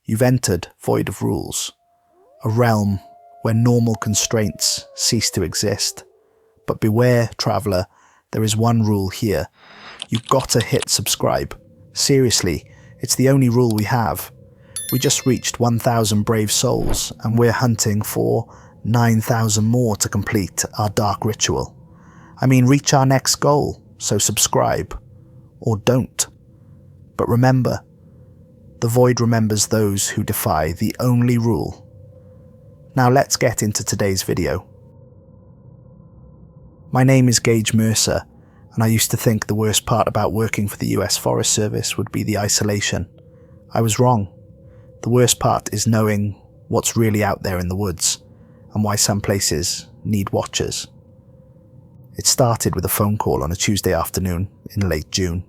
You've entered Void of Rules, a realm where normal constraints cease to exist. But beware, traveller, there is one rule here. You've got to hit subscribe. Seriously, it's the only rule we have. We just reached 1,000 brave souls, and we're hunting for 9,000 more to complete our dark ritual. I mean, reach our next goal, so subscribe. Or don't. But remember, the Void remembers those who defy the only rule. Now let's get into today's video. My name is Gage Mercer, and I used to think the worst part about working for the US Forest Service would be the isolation. I was wrong. The worst part is knowing what's really out there in the woods, and why some places need watchers. It started with a phone call on a Tuesday afternoon in late June.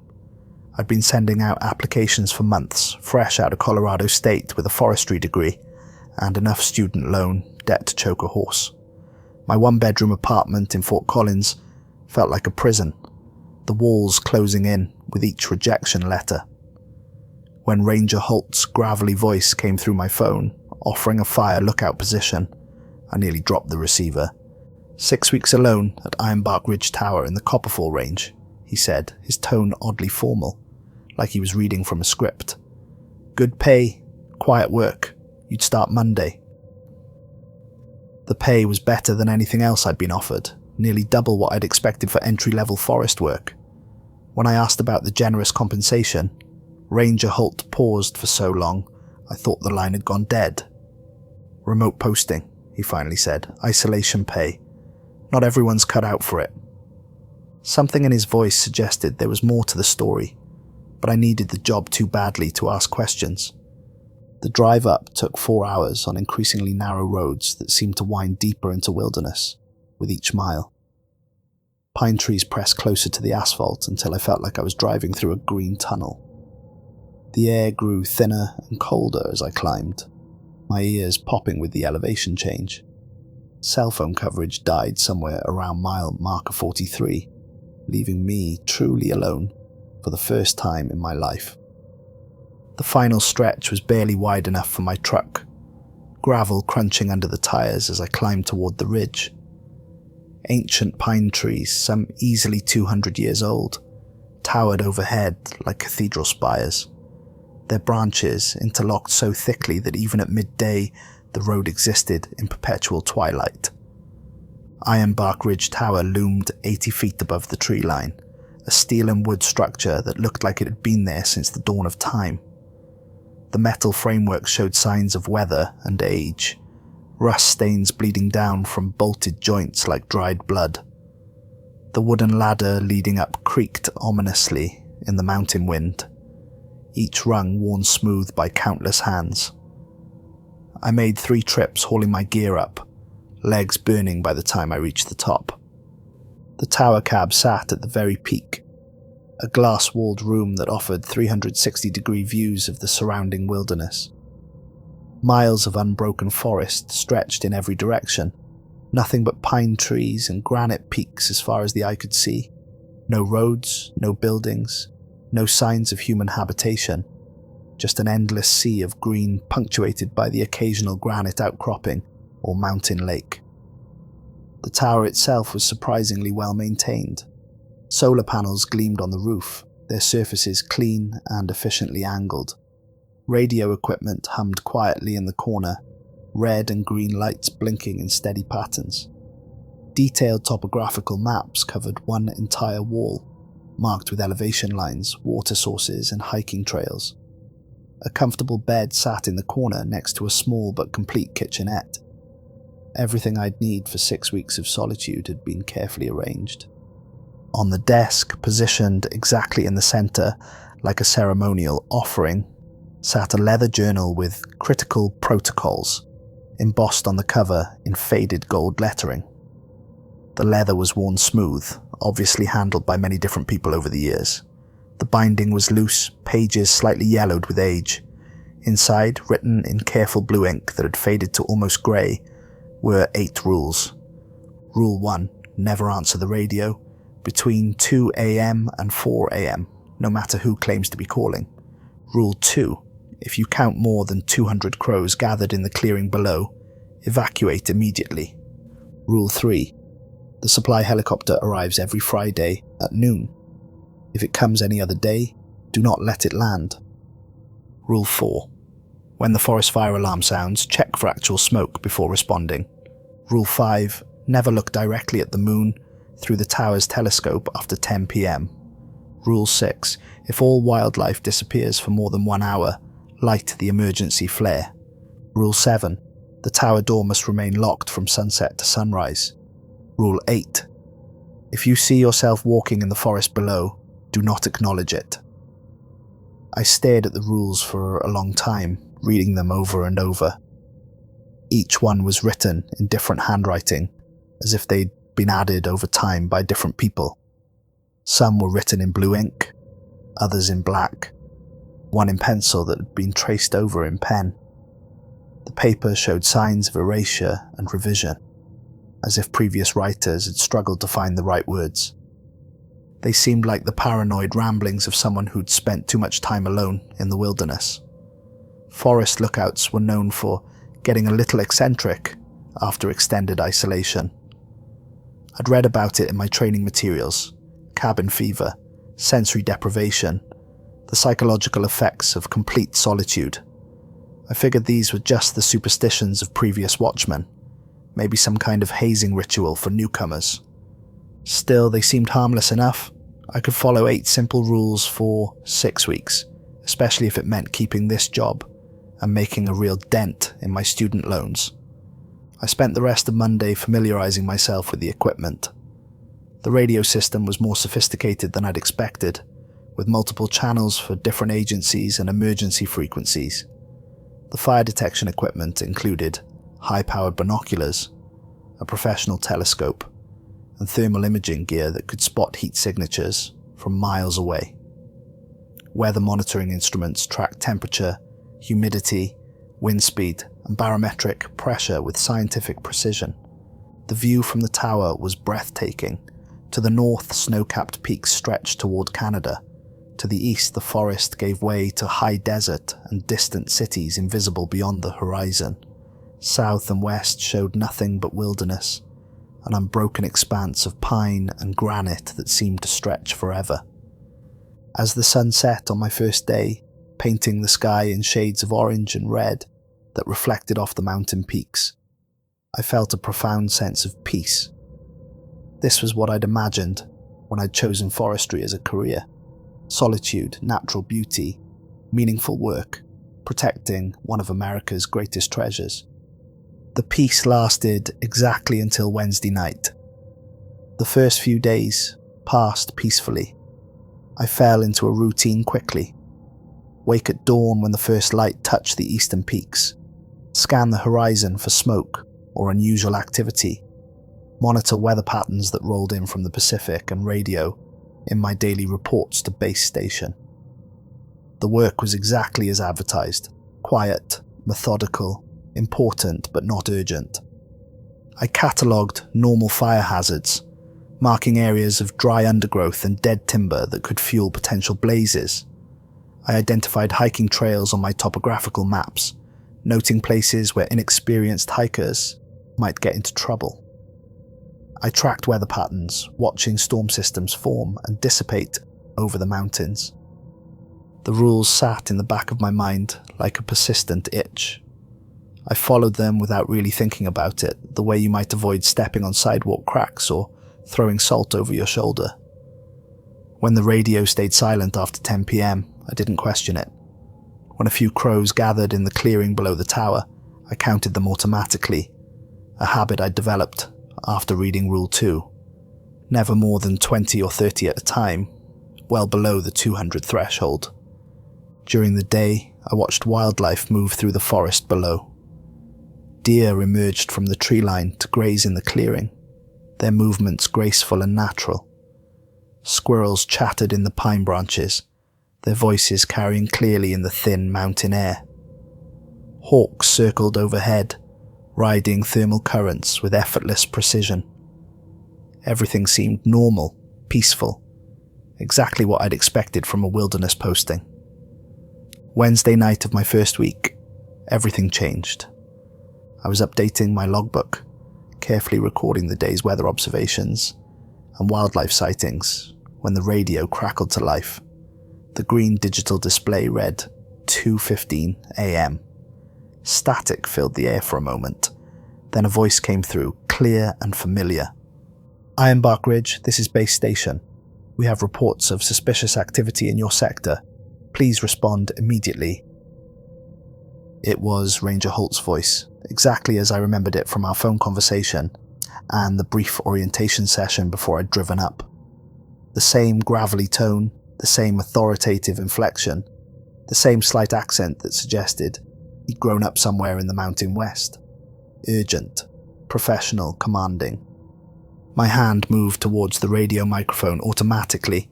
I'd been sending out applications for months, fresh out of Colorado State with a forestry degree, and enough student loan debt to choke a horse. My one-bedroom apartment in Fort Collins felt like a prison, the walls closing in with each rejection letter. When Ranger Holt's gravelly voice came through my phone, offering a fire lookout position, I nearly dropped the receiver. 6 weeks alone at Ironbark Ridge Tower in the Copperfall Range, he said, his tone oddly formal, like he was reading from a script. Good pay, quiet work. You'd start Monday. The pay was better than anything else I'd been offered, nearly double what I'd expected for entry-level forest work. When I asked about the generous compensation, Ranger Holt paused for so long, I thought the line had gone dead. Remote posting, he finally said. Isolation pay. Not everyone's cut out for it. Something in his voice suggested there was more to the story, but I needed the job too badly to ask questions. The drive up took 4 hours on increasingly narrow roads that seemed to wind deeper into wilderness with each mile. Pine trees pressed closer to the asphalt until I felt like I was driving through a green tunnel. The air grew thinner and colder as I climbed, my ears popping with the elevation change. Cell phone coverage died somewhere around mile marker 43, leaving me truly alone for the first time in my life. The final stretch was barely wide enough for my truck, gravel crunching under the tires as I climbed toward the ridge. Ancient pine trees, some easily 200 years old, towered overhead like cathedral spires. Their branches interlocked so thickly that even at midday, the road existed in perpetual twilight. Ironbark Ridge Tower loomed 80 feet above the tree line, a steel and wood structure that looked like it had been there since the dawn of time. The metal framework showed signs of weather and age, rust stains bleeding down from bolted joints like dried blood. The wooden ladder leading up creaked ominously in the mountain wind, each rung worn smooth by countless hands. I made 3 trips hauling my gear up, legs burning by the time I reached the top. The tower cab sat at the very peak, a glass-walled room that offered 360-degree views of the surrounding wilderness. Miles of unbroken forest stretched in every direction, nothing but pine trees and granite peaks as far as the eye could see. No roads, no buildings, no signs of human habitation, just an endless sea of green punctuated by the occasional granite outcropping or mountain lake. The tower itself was surprisingly well maintained. Solar panels gleamed on the roof, their surfaces clean and efficiently angled. Radio equipment hummed quietly in the corner, red and green lights blinking in steady patterns. Detailed topographical maps covered one entire wall, marked with elevation lines, water sources, and hiking trails. A comfortable bed sat in the corner next to a small but complete kitchenette. Everything I'd need for 6 weeks of solitude had been carefully arranged. On the desk, positioned exactly in the center, like a ceremonial offering, sat a leather journal with critical protocols, embossed on the cover in faded gold lettering. The leather was worn smooth, obviously handled by many different people over the years. The binding was loose, pages slightly yellowed with age. Inside, written in careful blue ink that had faded to almost grey, were 8 rules. Rule 1, never answer the radio between 2 a.m. and 4 a.m., no matter who claims to be calling. Rule 2, if you count more than 200 crows gathered in the clearing below, evacuate immediately. Rule 3. The supply helicopter arrives every Friday at noon. If it comes any other day, do not let it land. Rule 4. When the forest fire alarm sounds, check for actual smoke before responding. Rule 5. Never look directly at the moon through the tower's telescope after 10 p.m. Rule 6. If all wildlife disappears for more than 1 hour, light the emergency flare. Rule 7. The tower door must remain locked from sunset to sunrise. Rule 8. If you see yourself walking in the forest below, do not acknowledge it. I stared at the rules for a long time, reading them over and over. Each one was written in different handwriting, as if they'd been added over time by different people. Some were written in blue ink, others in black, one in pencil that had been traced over in pen. The paper showed signs of erasure and revision, as if previous writers had struggled to find the right words. They seemed like the paranoid ramblings of someone who'd spent too much time alone in the wilderness. Forest lookouts were known for getting a little eccentric after extended isolation. I'd read about it in my training materials: cabin fever, sensory deprivation, the psychological effects of complete solitude. I figured these were just the superstitions of previous watchmen, maybe some kind of hazing ritual for newcomers. Still, they seemed harmless enough. I could follow 8 simple rules for 6 weeks, especially if it meant keeping this job and making a real dent in my student loans. I spent the rest of Monday familiarizing myself with the equipment. The radio system was more sophisticated than I'd expected, with multiple channels for different agencies and emergency frequencies. The fire detection equipment included high-powered binoculars, a professional telescope, and thermal imaging gear that could spot heat signatures from miles away. Weather monitoring instruments tracked temperature, humidity, wind speed, and barometric pressure with scientific precision. The view from the tower was breathtaking. To the north, snow-capped peaks stretched toward Canada. To the east, the forest gave way to high desert and distant cities invisible beyond the horizon. South and west showed nothing but wilderness, an unbroken expanse of pine and granite that seemed to stretch forever. As the sun set on my first day, painting the sky in shades of orange and red that reflected off the mountain peaks, I felt a profound sense of peace. This was what I'd imagined when I'd chosen forestry as a career. Solitude, natural beauty, meaningful work, protecting one of America's greatest treasures. The peace lasted exactly until Wednesday night. The first few days passed peacefully. I fell into a routine quickly. Wake at dawn when the first light touched the eastern peaks. Scan the horizon for smoke or unusual activity. Monitor weather patterns that rolled in from the Pacific and radio in my daily reports to base station. The work was exactly as advertised: quiet, methodical, important but not urgent. I catalogued normal fire hazards, marking areas of dry undergrowth and dead timber that could fuel potential blazes. I identified hiking trails on my topographical maps, noting places where inexperienced hikers might get into trouble. I tracked weather patterns, watching storm systems form and dissipate over the mountains. The rules sat in the back of my mind like a persistent itch. I followed them without really thinking about it, the way you might avoid stepping on sidewalk cracks or throwing salt over your shoulder. When the radio stayed silent after 10 p.m, I didn't question it. When a few crows gathered in the clearing below the tower, I counted them automatically, a habit I'd developed after reading Rule 2. Never more than 20 or 30 at a time, well below the 200 threshold. During the day, I watched wildlife move through the forest below. Deer emerged from the tree line to graze in the clearing, their movements graceful and natural. Squirrels chattered in the pine branches, their voices carrying clearly in the thin mountain air. Hawks circled overhead, riding thermal currents with effortless precision. Everything seemed normal, peaceful, exactly what I'd expected from a wilderness posting. Wednesday night of my first week, everything changed. I was updating my logbook, carefully recording the day's weather observations and wildlife sightings when the radio crackled to life. The green digital display read 2:15 a.m. Static filled the air for a moment. Then a voice came through, clear and familiar. "Ironbark Ridge, this is base station. We have reports of suspicious activity in your sector. Please respond immediately." It was Ranger Holt's voice, exactly as I remembered it from our phone conversation and the brief orientation session before I'd driven up. The same gravelly tone, the same authoritative inflection, the same slight accent that suggested he'd grown up somewhere in the Mountain West. Urgent, professional, commanding. My hand moved towards the radio microphone automatically,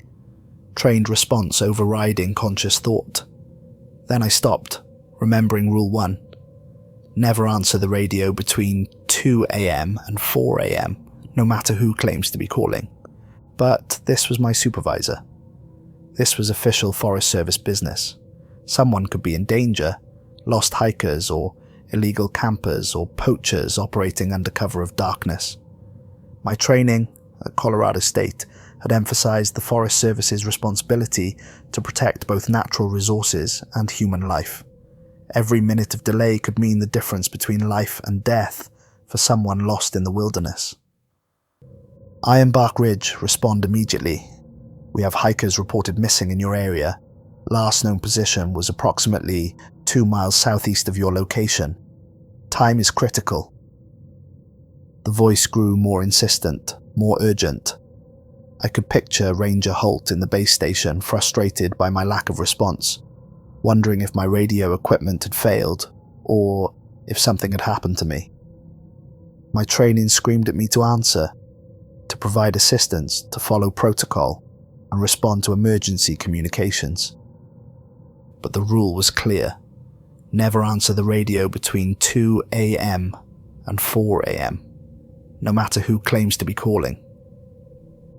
trained response overriding conscious thought. Then I stopped, remembering Rule 1. Never answer the radio between 2 a.m. and 4 a.m., no matter who claims to be calling. But this was my supervisor. This was official Forest Service business. Someone could be in danger, lost hikers or illegal campers or poachers operating under cover of darkness. My training at Colorado State had emphasized the Forest Service's responsibility to protect both natural resources and human life. Every minute of delay could mean the difference between life and death for someone lost in the wilderness. "Ironbark Ridge, respond immediately. We have hikers reported missing in your area. Last known position was approximately 2 miles southeast of your location. Time is critical." The voice grew more insistent, more urgent. I could picture Ranger Holt in the base station, frustrated by my lack of response, wondering if my radio equipment had failed, or if something had happened to me. My training screamed at me to answer, to provide assistance, to follow protocol, and respond to emergency communications. But the rule was clear. Never answer the radio between 2 a.m. and 4 a.m., no matter who claims to be calling.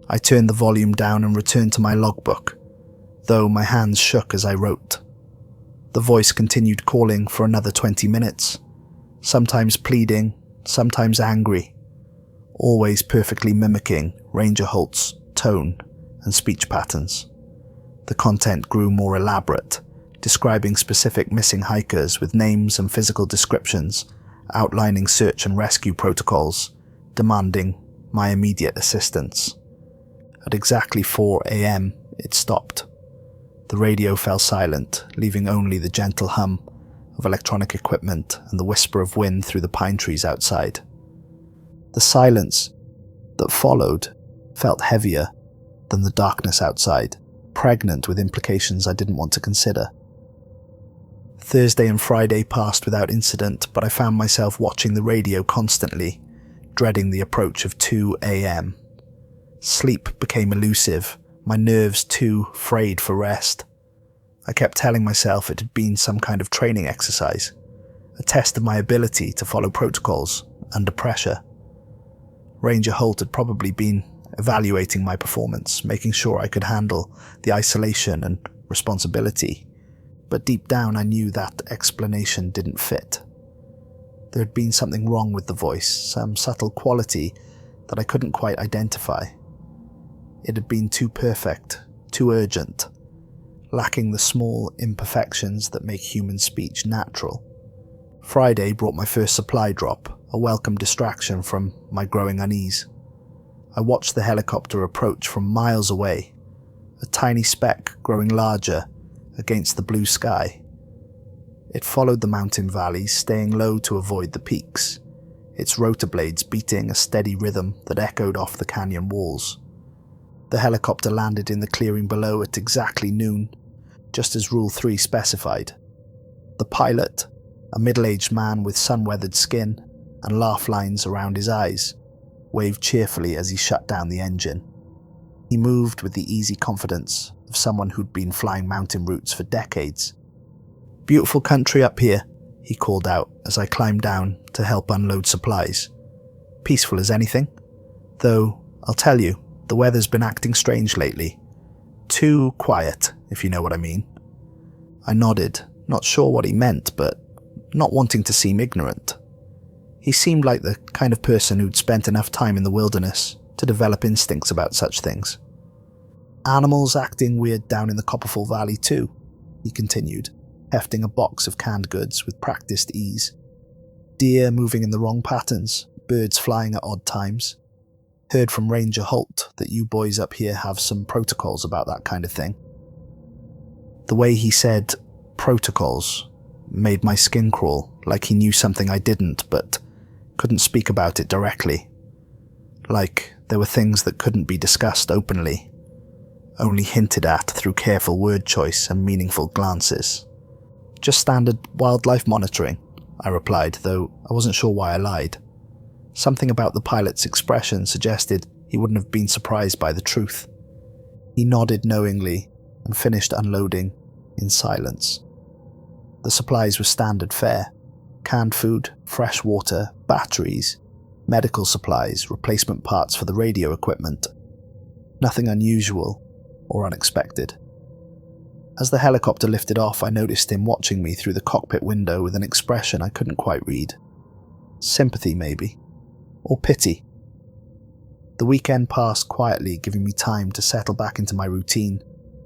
I turned the volume down and returned to my logbook, though my hands shook as I wrote. The voice continued calling for another 20 minutes, sometimes pleading, sometimes angry, always perfectly mimicking Ranger Holt's tone and speech patterns. The content grew more elaborate, describing specific missing hikers with names and physical descriptions, outlining search and rescue protocols, demanding my immediate assistance. At exactly 4 a.m., it stopped. The radio fell silent, leaving only the gentle hum of electronic equipment and the whisper of wind through the pine trees outside. The silence that followed felt heavier than the darkness outside, pregnant with implications I didn't want to consider. Thursday and Friday passed without incident, but I found myself watching the radio constantly, dreading the approach of 2 a.m. Sleep became elusive, my nerves too frayed for rest. I kept telling myself it had been some kind of training exercise, a test of my ability to follow protocols under pressure. Ranger Holt had probably been evaluating my performance, making sure I could handle the isolation and responsibility, but deep down I knew that explanation didn't fit. There had been something wrong with the voice, some subtle quality that I couldn't quite identify. It had been too perfect, too urgent, lacking the small imperfections that make human speech natural. Friday brought my first supply drop, a welcome distraction from my growing unease. I watched the helicopter approach from miles away, a tiny speck growing larger against the blue sky. It followed the mountain valleys, staying low to avoid the peaks, its rotor blades beating a steady rhythm that echoed off the canyon walls. The helicopter landed in the clearing below at exactly noon, just as Rule 3 specified. The pilot, a middle-aged man with sun-weathered skin and laugh lines around his eyes, waved cheerfully as he shut down the engine. He moved with the easy confidence of someone who'd been flying mountain routes for decades. "Beautiful country up here," he called out as I climbed down to help unload supplies. "Peaceful as anything. Though, I'll tell you, the weather's been acting strange lately. Too quiet, if you know what I mean." I nodded, not sure what he meant, but not wanting to seem ignorant. He seemed like the kind of person who'd spent enough time in the wilderness to develop instincts about such things. Animals acting weird down in the Copperfall Valley too, he continued, hefting a box of canned goods with practiced ease. Deer moving in the wrong patterns, birds flying at odd times. Heard from Ranger Holt that you boys up here have some protocols about that kind of thing. The way he said protocols made my skin crawl, like he knew something I didn't, but couldn't speak about it directly. Like there were things that couldn't be discussed openly, only hinted at through careful word choice and meaningful glances. Just standard wildlife monitoring, I replied, though I wasn't sure why I lied. Something about the pilot's expression suggested he wouldn't have been surprised by the truth. He nodded knowingly and finished unloading in silence. The supplies were standard fare: canned food, fresh water, batteries, medical supplies, replacement parts for the radio equipment. Nothing unusual or unexpected. As the helicopter lifted off, I noticed him watching me through the cockpit window with an expression I couldn't quite read. Sympathy, maybe. Or pity. The weekend passed quietly, giving me time to settle back into my routine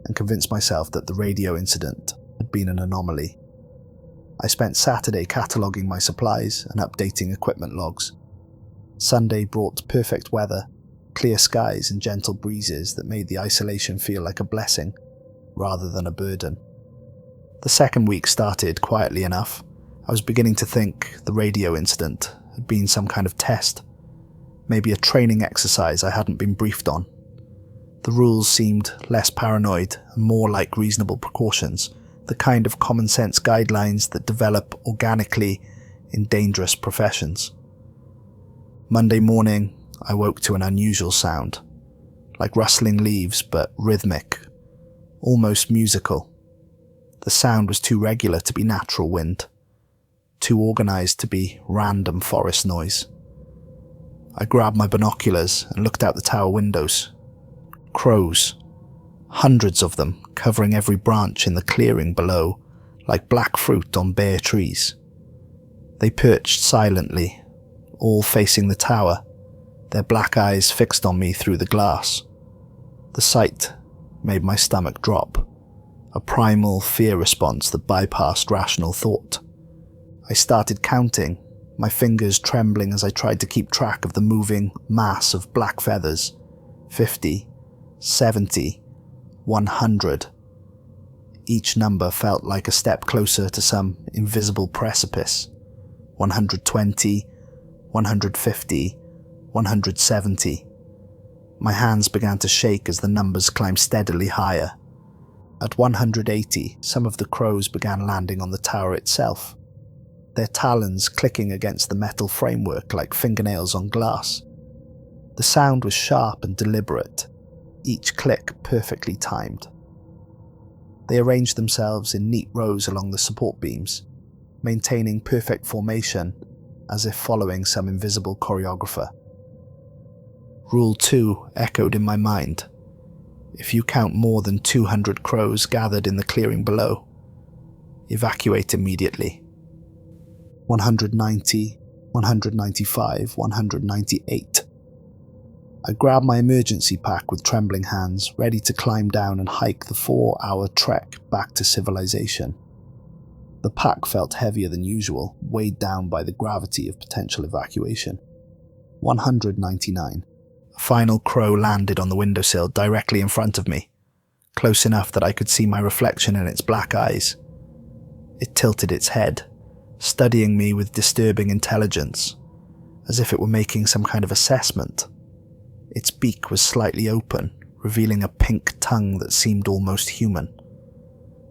and convince myself that the radio incident had been an anomaly. I spent Saturday cataloguing my supplies and updating equipment logs. Sunday brought perfect weather, clear skies and gentle breezes that made the isolation feel like a blessing rather than a burden. The second week started quietly enough. I was beginning to think the radio incident had been some kind of test, maybe a training exercise I hadn't been briefed on. The rules seemed less paranoid and more like reasonable precautions, the kind of common sense guidelines that develop organically in dangerous professions. Monday morning, I woke to an unusual sound, like rustling leaves but rhythmic, almost musical. The sound was too regular to be natural wind, too organized to be random forest noise. I grabbed my binoculars and looked out the tower windows. Crows, hundreds of them, covering every branch in the clearing below, like black fruit on bare trees. They perched silently, all facing the tower, their black eyes fixed on me through the glass. The sight made my stomach drop, a primal fear response that bypassed rational thought. I started counting, my fingers trembling as I tried to keep track of the moving mass of black feathers. 50, 70, 100. Each number felt like a step closer to some invisible precipice. 120, 150, 170. My hands began to shake as the numbers climbed steadily higher. At 180, some of the crows began landing on the tower itself, their talons clicking against the metal framework like fingernails on glass. The sound was sharp and deliberate, each click perfectly timed. They arranged themselves in neat rows along the support beams, maintaining perfect formation as if following some invisible choreographer. Rule 2 echoed in my mind. If you count more than 200 crows gathered in the clearing below, evacuate immediately. 190, 195, 198. I grabbed my emergency pack with trembling hands, ready to climb down and hike the 4-hour trek back to civilization. The pack felt heavier than usual, weighed down by the gravity of potential evacuation. 199. A final crow landed on the windowsill directly in front of me, close enough that I could see my reflection in its black eyes. It tilted its head, studying me with disturbing intelligence, as if it were making some kind of assessment. Its beak was slightly open, revealing a pink tongue that seemed almost human.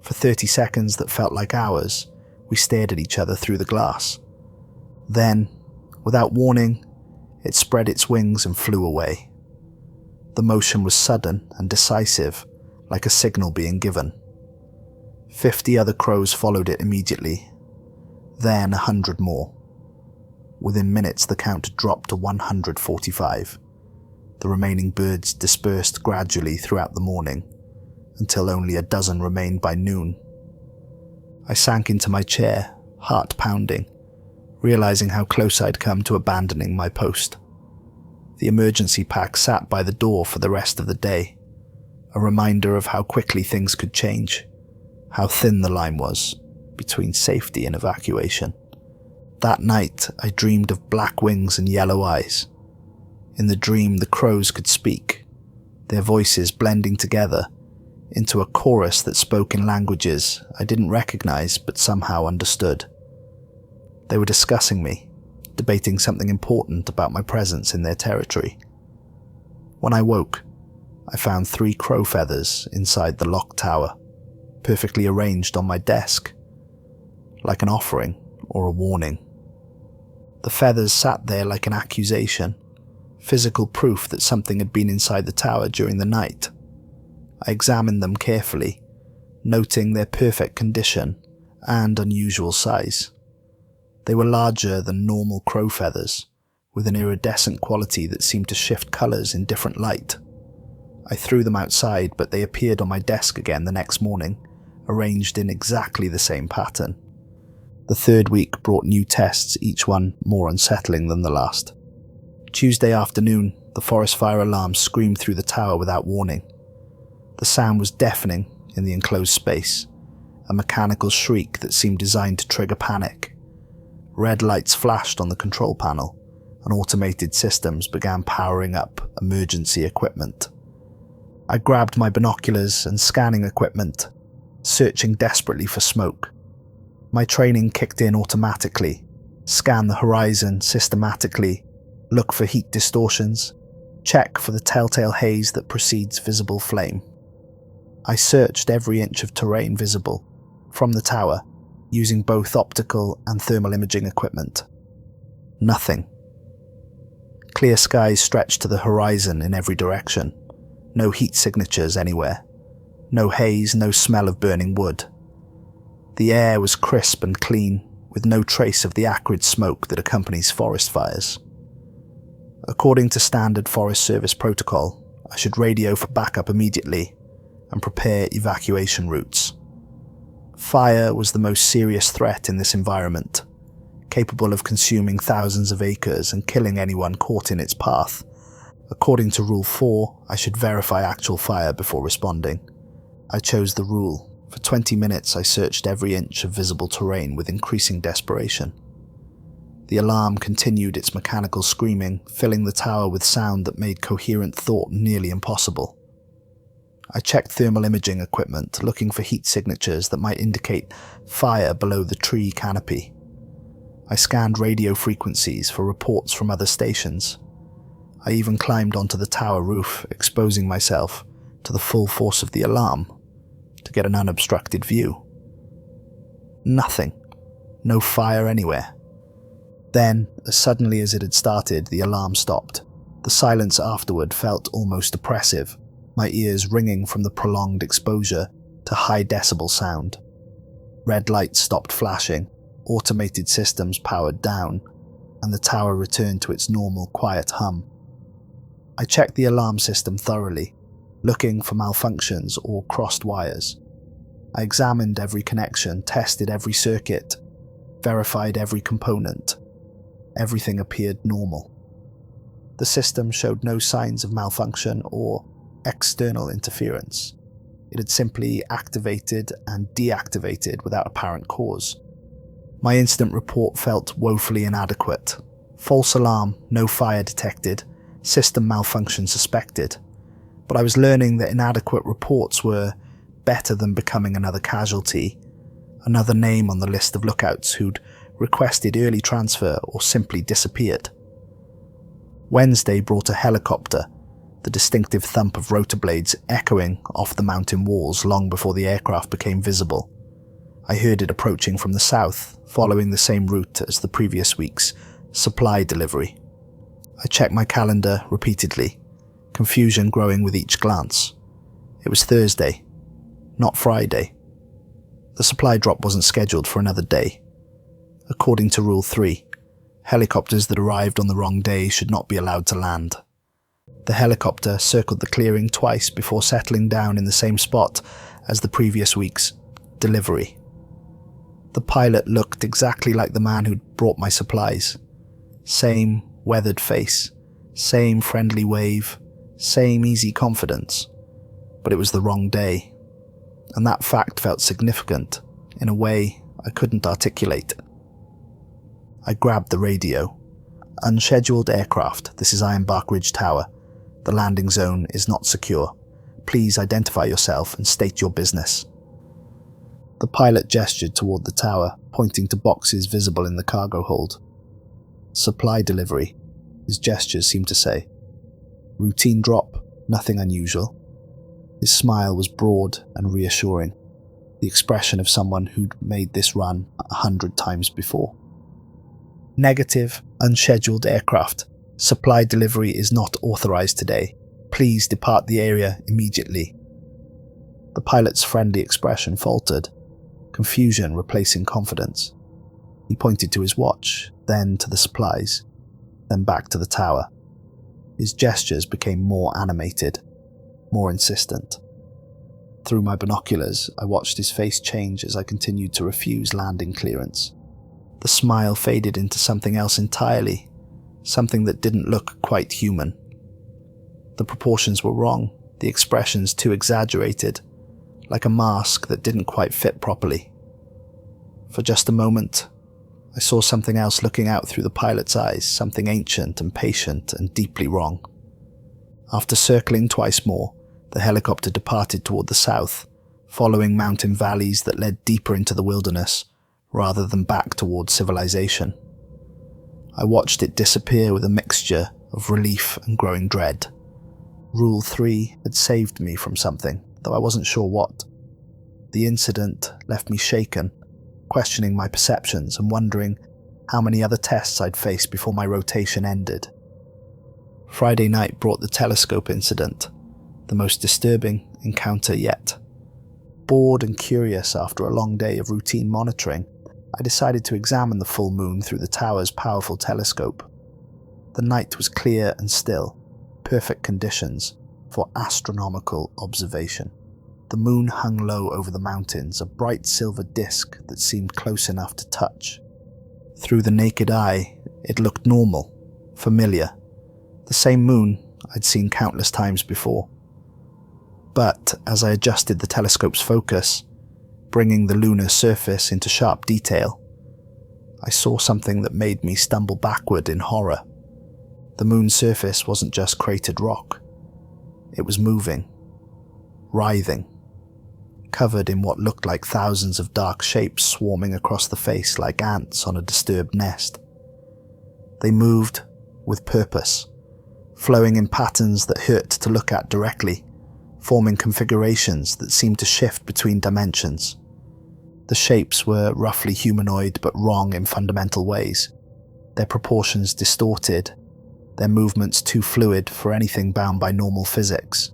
For 30 seconds that felt like hours, we stared at each other through the glass. Then, without warning, it spread its wings and flew away. The motion was sudden and decisive, like a signal being given. 50 other crows followed it immediately, then 100 more. Within minutes, the count dropped to 145. The remaining birds dispersed gradually throughout the morning, until only a dozen remained by noon. I sank into my chair, heart pounding, realizing how close I'd come to abandoning my post. The emergency pack sat by the door for the rest of the day, a reminder of how quickly things could change, how thin the line was between safety and evacuation. That night, I dreamed of black wings and yellow eyes. In the dream, the crows could speak, their voices blending together into a chorus that spoke in languages I didn't recognize but somehow understood. They were discussing me, debating something important about my presence in their territory. When I woke, I found 3 crow feathers inside the locked tower, perfectly arranged on my desk, like an offering or a warning. The feathers sat there like an accusation, physical proof that something had been inside the tower during the night. I examined them carefully, noting their perfect condition and unusual size. They were larger than normal crow feathers, with an iridescent quality that seemed to shift colours in different light. I threw them outside, but they appeared on my desk again the next morning, arranged in exactly the same pattern. The third week brought new tests, each one more unsettling than the last. Tuesday afternoon, the forest fire alarm screamed through the tower without warning. The sound was deafening in the enclosed space, a mechanical shriek that seemed designed to trigger panic. Red lights flashed on the control panel, and automated systems began powering up emergency equipment. I grabbed my binoculars and scanning equipment, searching desperately for smoke. My training kicked in automatically: scan the horizon systematically, look for heat distortions, check for the telltale haze that precedes visible flame. I searched every inch of terrain visible from the tower, using both optical and thermal imaging equipment. Nothing. Clear skies stretched to the horizon in every direction. No heat signatures anywhere. No haze, no smell of burning wood. The air was crisp and clean, with no trace of the acrid smoke that accompanies forest fires. According to standard Forest Service protocol, I should radio for backup immediately and prepare evacuation routes. Fire was the most serious threat in this environment, capable of consuming thousands of acres and killing anyone caught in its path. According to Rule 4, I should verify actual fire before responding. I chose the rule. For 20 minutes, I searched every inch of visible terrain with increasing desperation. The alarm continued its mechanical screaming, filling the tower with sound that made coherent thought nearly impossible. I checked thermal imaging equipment, looking for heat signatures that might indicate fire below the tree canopy. I scanned radio frequencies for reports from other stations. I even climbed onto the tower roof, exposing myself to the full force of the alarm to get an unobstructed view. Nothing. No fire anywhere. Then, as suddenly as it had started, the alarm stopped. The silence afterward felt almost oppressive, my ears ringing from the prolonged exposure to high decibel sound. Red lights stopped flashing, automated systems powered down, and the tower returned to its normal quiet hum. I checked the alarm system thoroughly, looking for malfunctions or crossed wires. I examined every connection, tested every circuit, verified every component. Everything appeared normal. The system showed no signs of malfunction or external interference. It had simply activated and deactivated without apparent cause. My incident report felt woefully inadequate. False alarm, no fire detected, system malfunction suspected. But I was learning that inadequate reports were better than becoming another casualty, another name on the list of lookouts who'd requested early transfer or simply disappeared. Wednesday brought a helicopter, the distinctive thump of rotor blades echoing off the mountain walls long before the aircraft became visible. I heard it approaching from the south, following the same route as the previous week's supply delivery. I checked my calendar repeatedly, confusion growing with each glance. It was Thursday, not Friday. The supply drop wasn't scheduled for another day. According to Rule 3, helicopters that arrived on the wrong day should not be allowed to land. The helicopter circled the clearing twice before settling down in the same spot as the previous week's delivery. The pilot looked exactly like the man who'd brought my supplies. Same weathered face, same friendly wave, same easy confidence. But it was the wrong day, and that fact felt significant in a way I couldn't articulate. I grabbed the radio. "Unscheduled aircraft, this is Ironbark Ridge Tower. The landing zone is not secure. Please identify yourself and state your business." The pilot gestured toward the tower, pointing to boxes visible in the cargo hold. "Supply delivery," his gestures seemed to say. "Routine drop, nothing unusual." His smile was broad and reassuring, the expression of someone who'd made this run 100 times before. "Negative, unscheduled aircraft. Supply delivery is not authorized today. Please depart the area immediately." The pilot's friendly expression faltered, confusion replacing confidence. He pointed to his watch, then to the supplies, then back to the tower. His gestures became more animated, more insistent. Through my binoculars, I watched his face change as I continued to refuse landing clearance. The smile faded into something else entirely, something that didn't look quite human. The proportions were wrong, the expressions too exaggerated, like a mask that didn't quite fit properly. For just a moment, I saw something else looking out through the pilot's eyes, something ancient and patient and deeply wrong. After circling twice more, the helicopter departed toward the south, following mountain valleys that led deeper into the wilderness, rather than back toward civilization. I watched it disappear with a mixture of relief and growing dread. Rule 3 had saved me from something, though I wasn't sure what. The incident left me shaken, questioning my perceptions and wondering how many other tests I'd face before my rotation ended. Friday night brought the telescope incident, the most disturbing encounter yet. Bored and curious after a long day of routine monitoring, I decided to examine the full moon through the tower's powerful telescope. The night was clear and still, perfect conditions for astronomical observation. The moon hung low over the mountains, a bright silver disk that seemed close enough to touch. Through the naked eye, it looked normal, familiar, the same moon I'd seen countless times before. But as I adjusted the telescope's focus, bringing the lunar surface into sharp detail, I saw something that made me stumble backward in horror. The moon's surface wasn't just cratered rock. It was moving, writhing, covered in what looked like thousands of dark shapes swarming across the face like ants on a disturbed nest. They moved with purpose, flowing in patterns that hurt to look at directly, forming configurations that seemed to shift between dimensions. The shapes were roughly humanoid but wrong in fundamental ways, their proportions distorted, their movements too fluid for anything bound by normal physics.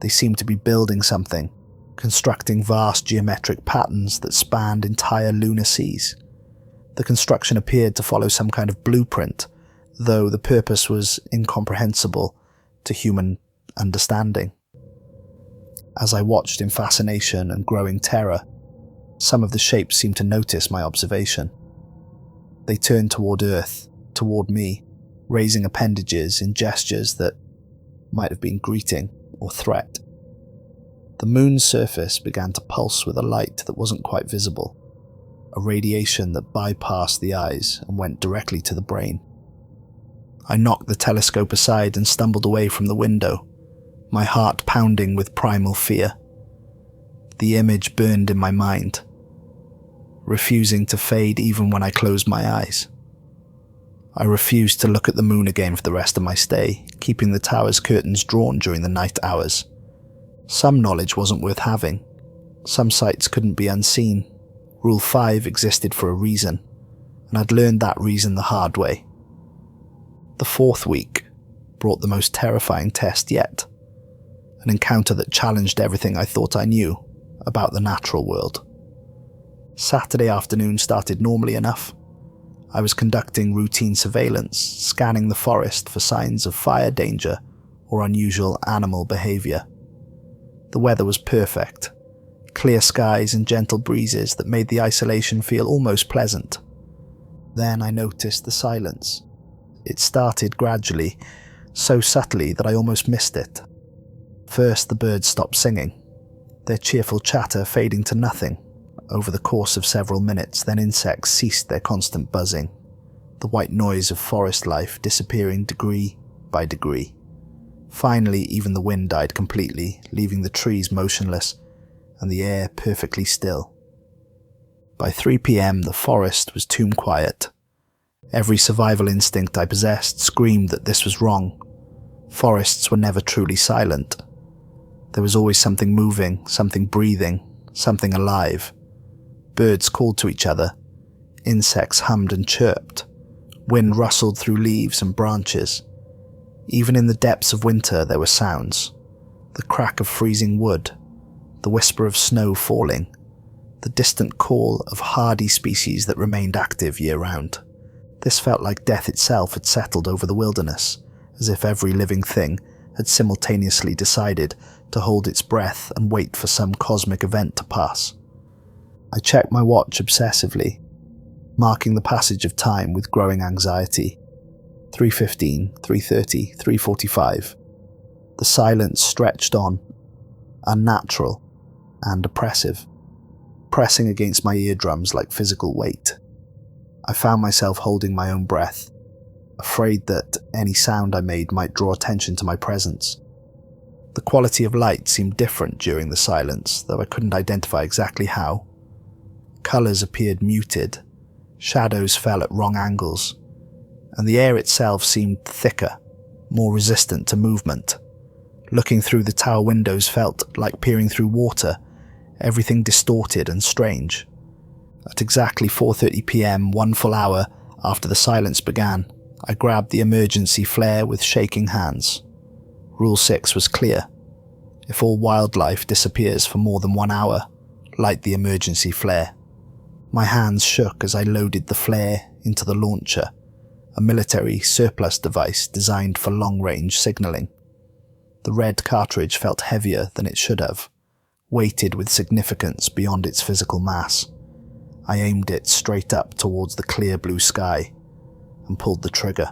They seemed to be building something, constructing vast geometric patterns that spanned entire lunar seas. The construction appeared to follow some kind of blueprint, though the purpose was incomprehensible to human understanding. As I watched in fascination and growing terror, some of the shapes seemed to notice my observation. They turned toward Earth, toward me, raising appendages in gestures that might have been greeting or threat. The moon's surface began to pulse with a light that wasn't quite visible, a radiation that bypassed the eyes and went directly to the brain. I knocked the telescope aside and stumbled away from the window, my heart pounding with primal fear. The image burned in my mind, refusing to fade even when I closed my eyes. I refused to look at the moon again for the rest of my stay, keeping the tower's curtains drawn during the night hours. Some knowledge wasn't worth having. Some sights couldn't be unseen. Rule 5 existed for a reason, and I'd learned that reason the hard way. The 4th week brought the most terrifying test yet, an encounter that challenged everything I thought I knew about the natural world. Saturday afternoon started normally enough. I was conducting routine surveillance, scanning the forest for signs of fire danger or unusual animal behavior. The weather was perfect, clear skies and gentle breezes that made the isolation feel almost pleasant. Then I noticed the silence. It started gradually, so subtly that I almost missed it. First, the birds stopped singing, their cheerful chatter fading to nothing. Over the course of several minutes, then insects ceased their constant buzzing, the white noise of forest life disappearing degree by degree. Finally, even the wind died completely, leaving the trees motionless and the air perfectly still. By 3 p.m, the forest was tomb quiet. Every survival instinct I possessed screamed that this was wrong. Forests were never truly silent. There was always something moving, something breathing, something alive. Birds called to each other. Insects hummed and chirped. Wind rustled through leaves and branches. Even in the depths of winter there were sounds. The crack of freezing wood, the whisper of snow falling, the distant call of hardy species that remained active year-round. This felt like death itself had settled over the wilderness, as if every living thing had simultaneously decided to hold its breath and wait for some cosmic event to pass. I checked my watch obsessively, marking the passage of time with growing anxiety. 3:15, 3:30, 3:45. The silence stretched on, unnatural and oppressive, pressing against my eardrums like physical weight. I found myself holding my own breath, afraid that any sound I made might draw attention to my presence. The quality of light seemed different during the silence, though I couldn't identify exactly how. Colours appeared muted, shadows fell at wrong angles, and the air itself seemed thicker, more resistant to movement. Looking through the tower windows felt like peering through water, everything distorted and strange. At exactly 4:30 p.m, 1 full hour after the silence began, I grabbed the emergency flare with shaking hands. Rule 6 was clear. If all wildlife disappears for more than 1 hour, light the emergency flare. My hands shook as I loaded the flare into the launcher, a military surplus device designed for long-range signalling. The red cartridge felt heavier than it should have, weighted with significance beyond its physical mass. I aimed it straight up towards the clear blue sky and pulled the trigger.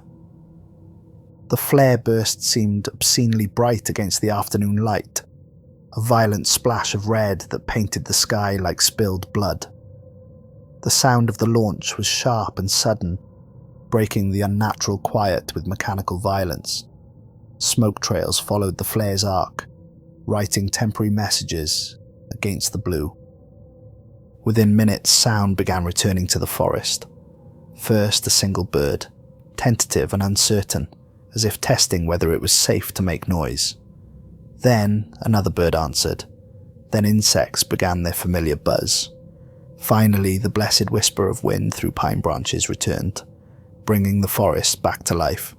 The flare burst seemed obscenely bright against the afternoon light, a violent splash of red that painted the sky like spilled blood. The sound of the launch was sharp and sudden, breaking the unnatural quiet with mechanical violence. Smoke trails followed the flare's arc, writing temporary messages against the blue. Within minutes, sound began returning to the forest. First, a single bird, tentative and uncertain, as if testing whether it was safe to make noise. Then, another bird answered. Then insects began their familiar buzz. Finally, the blessed whisper of wind through pine branches returned, bringing the forest back to life.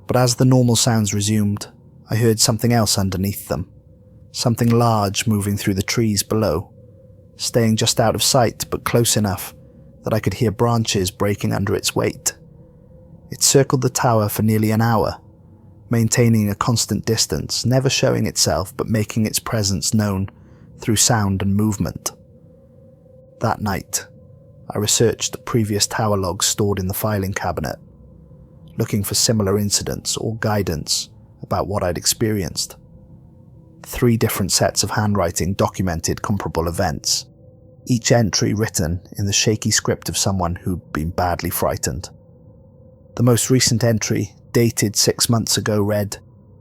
But as the normal sounds resumed, I heard something else underneath them. Something large moving through the trees below, staying just out of sight but close enough that I could hear branches breaking under its weight. It circled the tower for nearly an hour, maintaining a constant distance, never showing itself but making its presence known through sound and movement. That night, I researched the previous tower logs stored in the filing cabinet, looking for similar incidents or guidance about what I'd experienced. 3 different sets of handwriting documented comparable events, each entry written in the shaky script of someone who'd been badly frightened. The most recent entry, dated 6 months ago, read,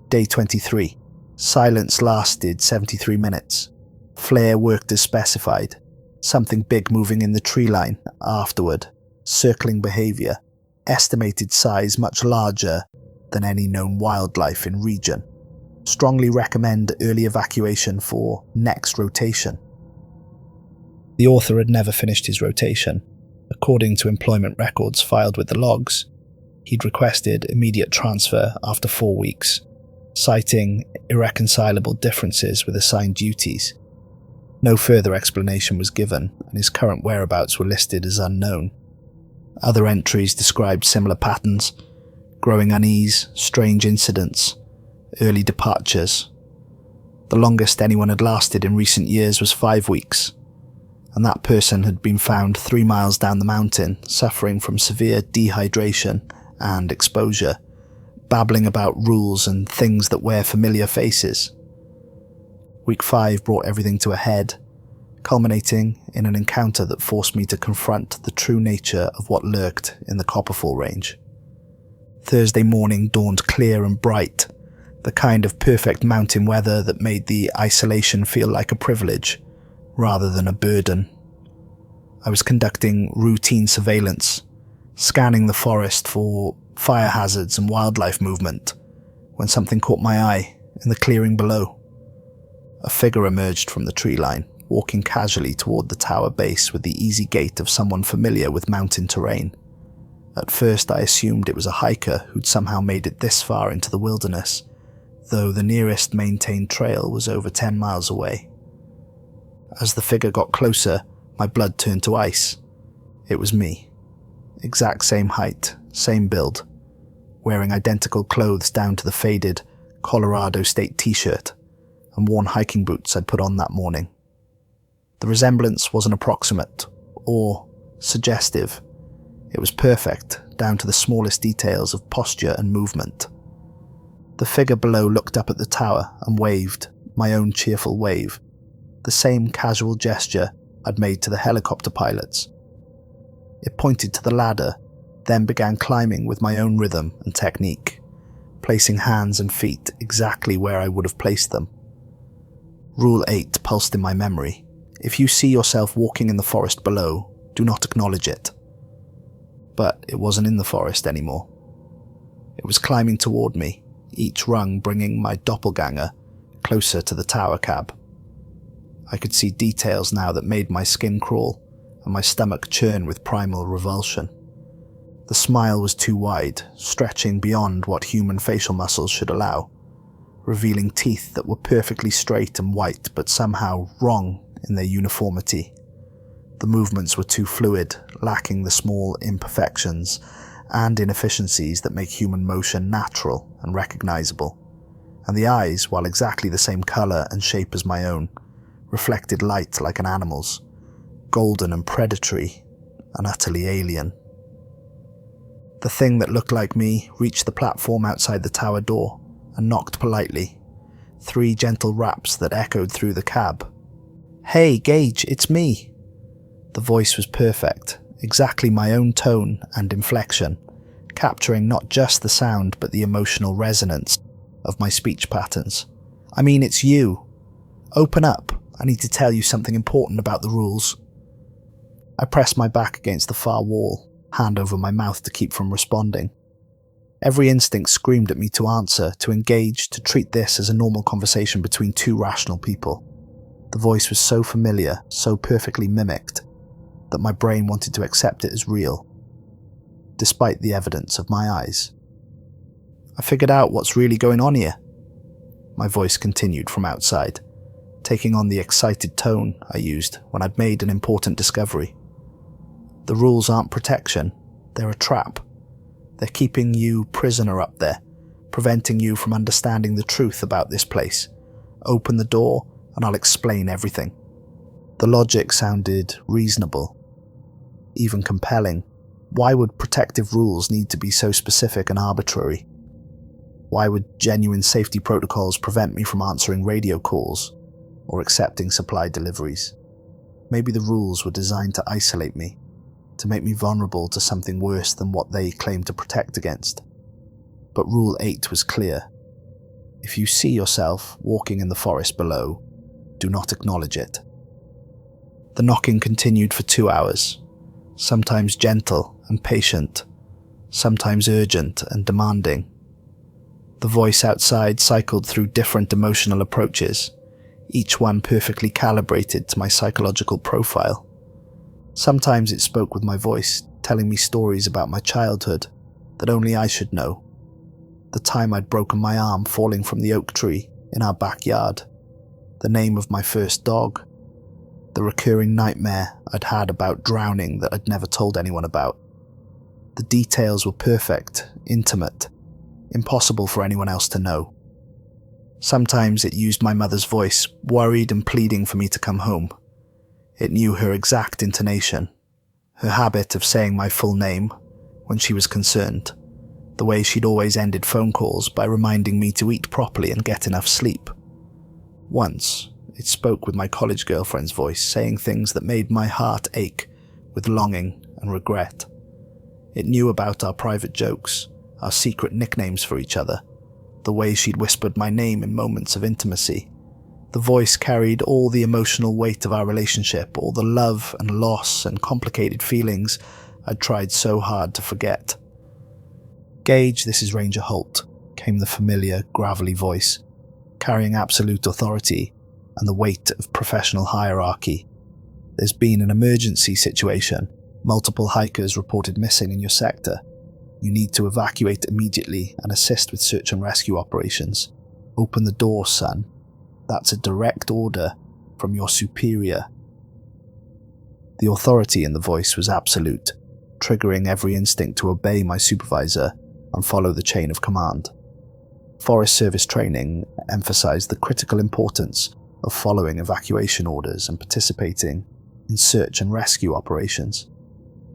Day 23. Silence lasted 73 minutes. Flare worked as specified. Something big moving in the tree line afterward. Circling behaviour. Estimated size much larger than any known wildlife in region. Strongly recommend early evacuation for next rotation. The author had never finished his rotation. According to employment records filed with the logs, he'd requested immediate transfer after 4 weeks, citing irreconcilable differences with assigned duties. No further explanation was given, and his current whereabouts were listed as unknown. Other entries described similar patterns: growing unease, strange incidents, early departures. The longest anyone had lasted in recent years was 5 weeks, and that person had been found 3 miles down the mountain, suffering from severe dehydration and exposure, babbling about rules and things that wear familiar faces. Week 5 brought everything to a head, culminating in an encounter that forced me to confront the true nature of what lurked in the Copperfall Range. Thursday morning dawned clear and bright, the kind of perfect mountain weather that made the isolation feel like a privilege rather than a burden. I was conducting routine surveillance, scanning the forest for fire hazards and wildlife movement, when something caught my eye in the clearing below. A figure emerged from the tree line, walking casually toward the tower base with the easy gait of someone familiar with mountain terrain. At first I assumed it was a hiker who'd somehow made it this far into the wilderness, though the nearest maintained trail was over 10 miles away. As the figure got closer, my blood turned to ice. It was me. Exact same height, same build, wearing identical clothes down to the faded Colorado State t-shirt and worn hiking boots I'd put on that morning. The resemblance wasn't approximate or suggestive. It was perfect, down to the smallest details of posture and movement. The figure below looked up at the tower and waved, my own cheerful wave, the same casual gesture I'd made to the helicopter pilots. It pointed to the ladder, then began climbing with my own rhythm and technique, placing hands and feet exactly where I would have placed them. Rule 8 pulsed in my memory. If you see yourself walking in the forest below, do not acknowledge it. But it wasn't in the forest anymore. It was climbing toward me, each rung bringing my doppelganger closer to the tower cab. I could see details now that made my skin crawl and my stomach churn with primal revulsion. The smile was too wide, stretching beyond what human facial muscles should allow, revealing teeth that were perfectly straight and white but somehow wrong in their uniformity. The movements were too fluid, lacking the small imperfections and inefficiencies that make human motion natural and recognizable. And the eyes, while exactly the same color and shape as my own, reflected light like an animal's, golden and predatory and utterly alien. The thing that looked like me reached the platform outside the tower door and knocked politely. 3 gentle raps that echoed through the cab. "Hey, Gage, it's me." The voice was perfect, exactly my own tone and inflection, capturing not just the sound but the emotional resonance of my speech patterns. "I mean, it's you. Open up. I need to tell you something important about the rules." I pressed my back against the far wall, hand over my mouth to keep from responding. Every instinct screamed at me to answer, to engage, to treat this as a normal conversation between 2 rational people. The voice was so familiar, so perfectly mimicked, that my brain wanted to accept it as real, despite the evidence of my eyes. "I figured out what's really going on here," my voice continued from outside, taking on the excited tone I used when I'd made an important discovery. "The rules aren't protection, they're a trap. They're keeping you prisoner up there, preventing you from understanding the truth about this place. Open the door and I'll explain everything." The logic sounded reasonable, even compelling. Why would protective rules need to be so specific and arbitrary? Why would genuine safety protocols prevent me from answering radio calls or accepting supply deliveries? Maybe the rules were designed to isolate me, to make me vulnerable to something worse than what they claimed to protect against. But Rule 8 was clear. If you see yourself walking in the forest below, do not acknowledge it. The knocking continued for 2 hours, sometimes gentle and patient, sometimes urgent and demanding. The voice outside cycled through different emotional approaches, each one perfectly calibrated to my psychological profile. Sometimes it spoke with my voice, telling me stories about my childhood that only I should know. The time I'd broken my arm falling from the oak tree in our backyard, the name of my first dog, the recurring nightmare I'd had about drowning that I'd never told anyone about. The details were perfect, intimate, impossible for anyone else to know. Sometimes it used my mother's voice, worried and pleading for me to come home. It knew her exact intonation, her habit of saying my full name when she was concerned, the way she'd always ended phone calls by reminding me to eat properly and get enough sleep. Once, it spoke with my college girlfriend's voice, saying things that made my heart ache with longing and regret. It knew about our private jokes, our secret nicknames for each other, the way she'd whispered my name in moments of intimacy. The voice carried all the emotional weight of our relationship, all the love and loss and complicated feelings I'd tried so hard to forget. "Gage, this is Ranger Holt," came the familiar, gravelly voice, carrying absolute authority and the weight of professional hierarchy. "There's been an emergency situation. Multiple hikers reported missing in your sector. You need to evacuate immediately and assist with search and rescue operations. Open the door, son. That's a direct order from your superior." The authority in the voice was absolute, triggering every instinct to obey my supervisor and follow the chain of command. Forest Service training emphasized the critical importance of following evacuation orders and participating in search and rescue operations.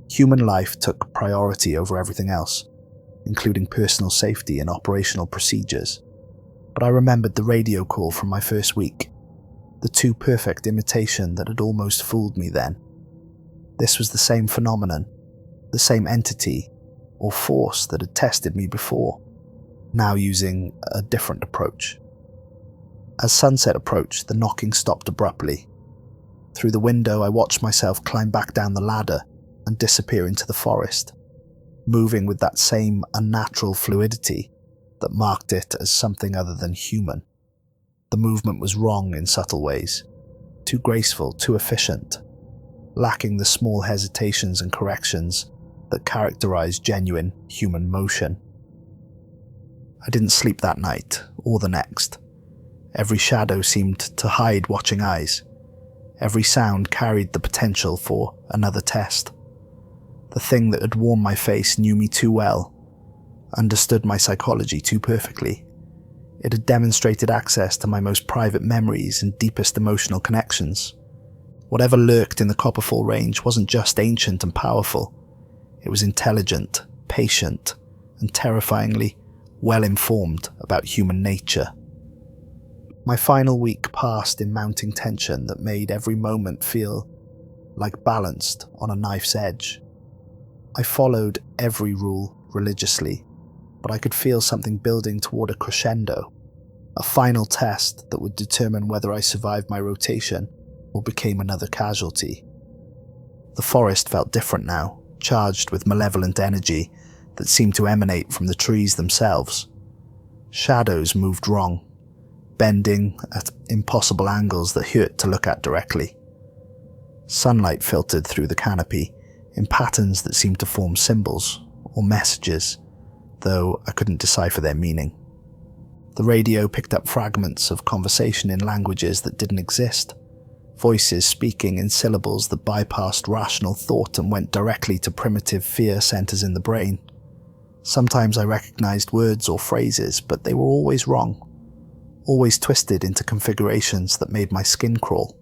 Human life took priority over everything else, including personal safety and operational procedures. But I remembered the radio call from my first week, the too perfect imitation that had almost fooled me then. This was the same phenomenon, the same entity or force that had tested me before, now using a different approach. As sunset approached, the knocking stopped abruptly. Through the window, I watched myself climb back down the ladder and disappear into the forest, moving with that same unnatural fluidity that marked it as something other than human. The movement was wrong in subtle ways, too graceful, too efficient, lacking the small hesitations and corrections that characterize genuine human motion. I didn't sleep that night, or the next. Every shadow seemed to hide watching eyes. Every sound carried the potential for another test. The thing that had worn my face knew me too well, understood my psychology too perfectly. It had demonstrated access to my most private memories and deepest emotional connections. Whatever lurked in the Copperfall Range wasn't just ancient and powerful. It was intelligent, patient, and terrifyingly well-informed about human nature. My final week passed in mounting tension that made every moment feel like balanced on a knife's edge. I followed every rule religiously, but I could feel something building toward a crescendo, a final test that would determine whether I survived my rotation or became another casualty. The forest felt different now, charged with malevolent energy that seemed to emanate from the trees themselves. Shadows moved wrong, bending at impossible angles that hurt to look at directly. Sunlight filtered through the canopy in patterns that seemed to form symbols or messages, though I couldn't decipher their meaning. The radio picked up fragments of conversation in languages that didn't exist, voices speaking in syllables that bypassed rational thought and went directly to primitive fear centers in the brain. Sometimes I recognized words or phrases, but they were always wrong, always twisted into configurations that made my skin crawl.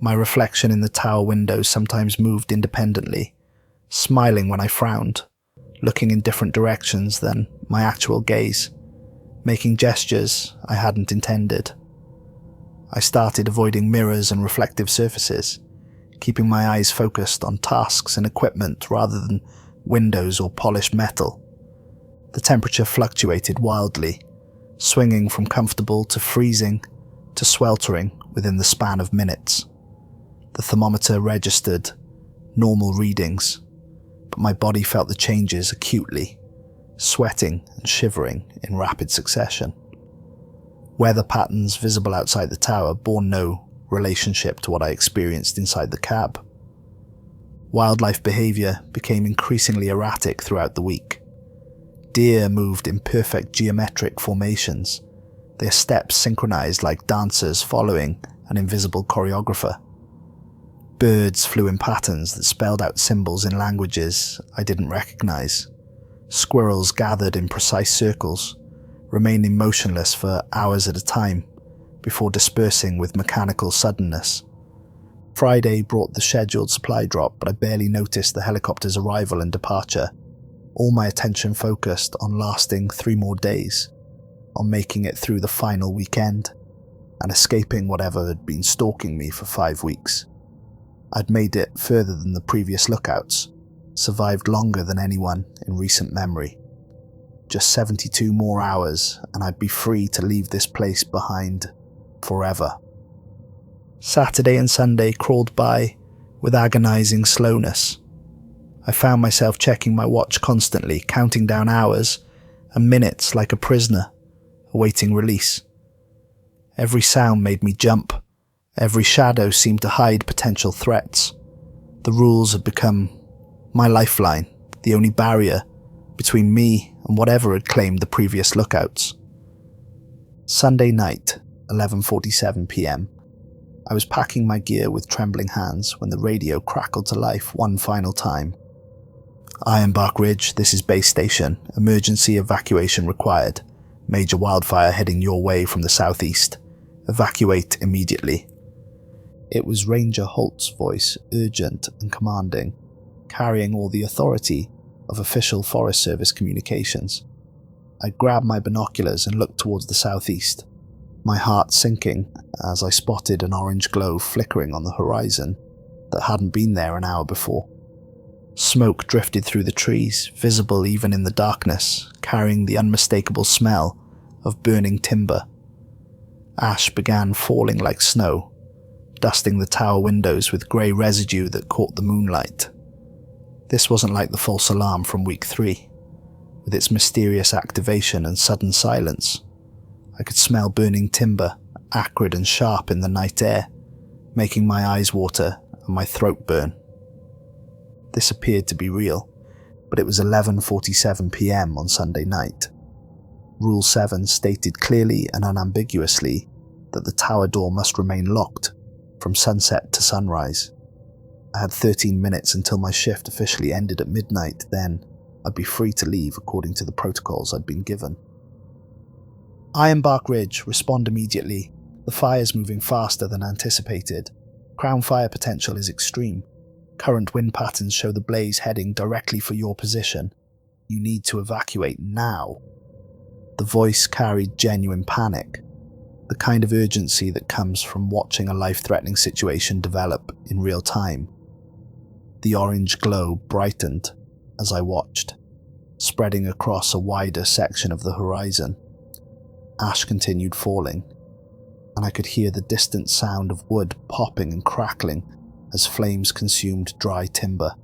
My reflection in the tower windows sometimes moved independently, smiling when I frowned, looking in different directions than my actual gaze, making gestures I hadn't intended. I started avoiding mirrors and reflective surfaces, keeping my eyes focused on tasks and equipment rather than windows or polished metal. The temperature fluctuated wildly, swinging from comfortable to freezing to sweltering within the span of minutes. The thermometer registered normal readings, but my body felt the changes acutely, sweating and shivering in rapid succession. Weather patterns visible outside the tower bore no relationship to what I experienced inside the cab. Wildlife behavior became increasingly erratic throughout the week. Deer moved in perfect geometric formations, their steps synchronized like dancers following an invisible choreographer. Birds flew in patterns that spelled out symbols in languages I didn't recognize. Squirrels gathered in precise circles, remaining motionless for hours at a time before dispersing with mechanical suddenness. Friday brought the scheduled supply drop, but I barely noticed the helicopter's arrival and departure. All my attention focused on lasting 3 more days, on making it through the final weekend, and escaping whatever had been stalking me for 5 weeks. I'd made it further than the previous lookouts, survived longer than anyone in recent memory. Just 72 more hours and I'd be free to leave this place behind forever. Saturday and Sunday crawled by with agonizing slowness. I found myself checking my watch constantly, counting down hours and minutes like a prisoner, awaiting release. Every sound made me jump. Every shadow seemed to hide potential threats. The rules had become my lifeline, the only barrier between me and whatever had claimed the previous lookouts. Sunday night, 11:47 p.m. I was packing my gear with trembling hands when the radio crackled to life one final time. Ironbark Ridge, this is base station. Emergency evacuation required. Major wildfire heading your way from the southeast. Evacuate immediately. It was Ranger Holt's voice, urgent and commanding, carrying all the authority of official Forest Service communications. I grabbed my binoculars and looked towards the southeast, my heart sinking as I spotted an orange glow flickering on the horizon that hadn't been there an hour before. Smoke drifted through the trees, visible even in the darkness, carrying the unmistakable smell of burning timber. Ash began falling like snow, dusting the tower windows with grey residue that caught the moonlight. This wasn't like the false alarm from week 3, with its mysterious activation and sudden silence. I could smell burning timber, acrid and sharp in the night air, making my eyes water and my throat burn. This appeared to be real, but it was 11:47 p.m. on Sunday night. Rule 7 stated clearly and unambiguously that the tower door must remain locked from sunset to sunrise. I had 13 minutes until my shift officially ended at midnight, then I'd be free to leave according to the protocols I'd been given. Ironbark Ridge, respond immediately. The fire's moving faster than anticipated. Crown fire potential is extreme. Current wind patterns show the blaze heading directly for your position. You need to evacuate now. The voice carried genuine panic, the kind of urgency that comes from watching a life-threatening situation develop in real time. The orange glow brightened as I watched, spreading across a wider section of the horizon. Ash continued falling, and I could hear the distant sound of wood popping and crackling as flames consumed dry timber.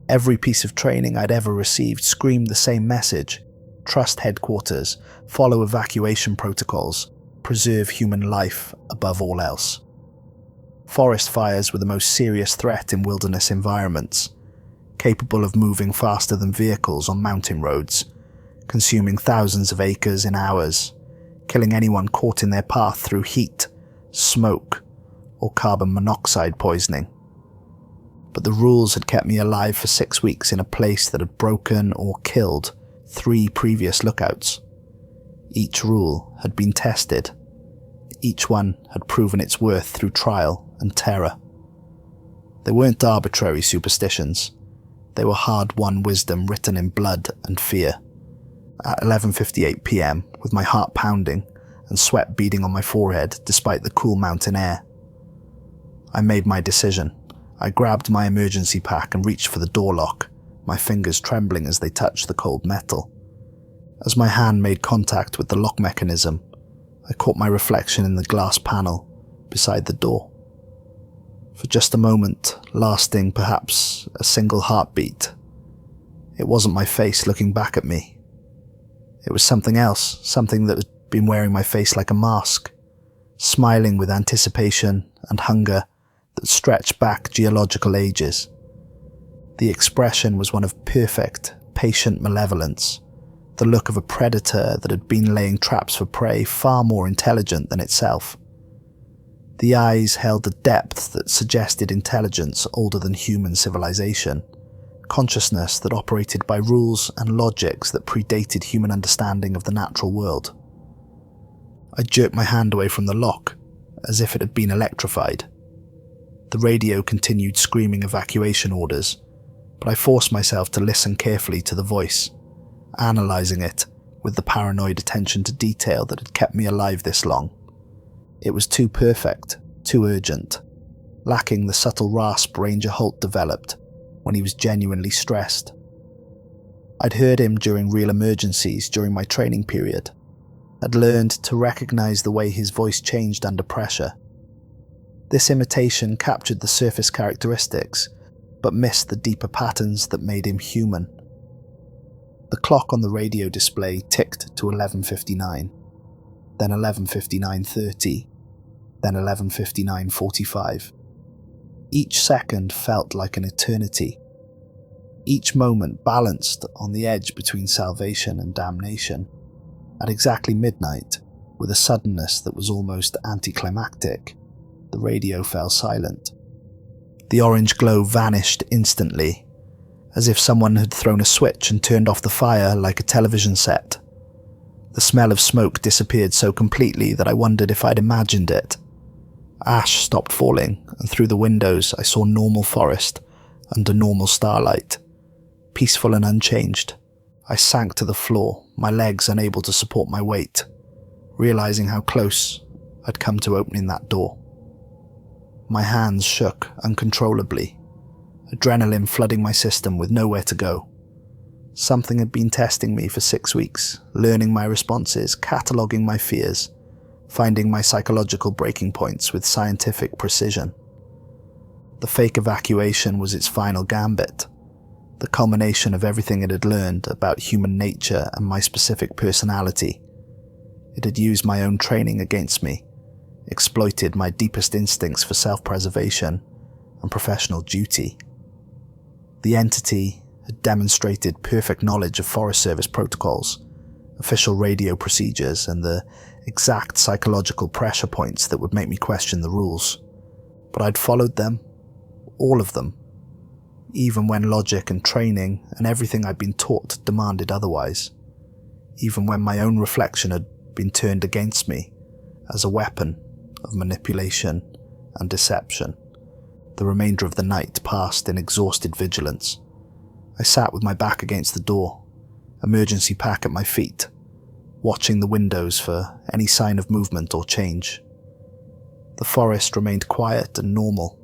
Every piece of training I'd ever received screamed the same message: trust headquarters, follow evacuation protocols, preserve human life above all else. Forest fires were the most serious threat in wilderness environments, capable of moving faster than vehicles on mountain roads, consuming thousands of acres in hours, killing anyone caught in their path through heat, smoke, or carbon monoxide poisoning. But the rules had kept me alive for 6 weeks in a place that had broken or killed 3 previous lookouts. Each rule had been tested. Each one had proven its worth through trial and terror. They weren't arbitrary superstitions. They were hard-won wisdom written in blood and fear. At 11:58 p.m, with my heart pounding and sweat beading on my forehead despite the cool mountain air, I made my decision. I grabbed my emergency pack and reached for the door lock, my fingers trembling as they touched the cold metal. As my hand made contact with the lock mechanism, I caught my reflection in the glass panel beside the door. For just a moment, lasting perhaps a single heartbeat, it wasn't my face looking back at me. It was something else, something that had been wearing my face like a mask, smiling with anticipation and hunger that stretched back geological ages. The expression was one of perfect, patient malevolence, the look of a predator that had been laying traps for prey far more intelligent than itself. The eyes held a depth that suggested intelligence older than human civilization, consciousness that operated by rules and logics that predated human understanding of the natural world. I jerked my hand away from the lock, as if it had been electrified. The radio continued screaming evacuation orders, but I forced myself to listen carefully to the voice, analysing it with the paranoid attention to detail that had kept me alive this long. It was too perfect, too urgent, lacking the subtle rasp Ranger Holt developed when he was genuinely stressed. I'd heard him during real emergencies during my training period, had learned to recognise the way his voice changed under pressure. This imitation captured the surface characteristics, but missed the deeper patterns that made him human. The clock on the radio display ticked to 11:59, then 11:59:30, then 11:59:45. Each second felt like an eternity. Each moment balanced on the edge between salvation and damnation. At exactly midnight, with a suddenness that was almost anticlimactic, the radio fell silent. The orange glow vanished instantly, as if someone had thrown a switch and turned off the fire like a television set. The smell of smoke disappeared so completely that I wondered if I'd imagined it. Ash stopped falling, and through the windows I saw normal forest under normal starlight, peaceful and unchanged. I sank to the floor, my legs unable to support my weight, realizing how close I'd come to opening that door. My hands shook uncontrollably, adrenaline flooding my system with nowhere to go. Something had been testing me for 6 weeks, learning my responses, cataloguing my fears, finding my psychological breaking points with scientific precision. The fake evacuation was its final gambit, the culmination of everything it had learned about human nature and my specific personality. It had used my own training against me, exploited my deepest instincts for self-preservation and professional duty. The entity had demonstrated perfect knowledge of Forest Service protocols, official radio procedures, and the exact psychological pressure points that would make me question the rules. But I'd followed them, all of them, even when logic and training and everything I'd been taught demanded otherwise, even when my own reflection had been turned against me as a weapon of manipulation and deception. The remainder of the night passed in exhausted vigilance. I sat with my back against the door, emergency pack at my feet, watching the windows for any sign of movement or change. The forest remained quiet and normal,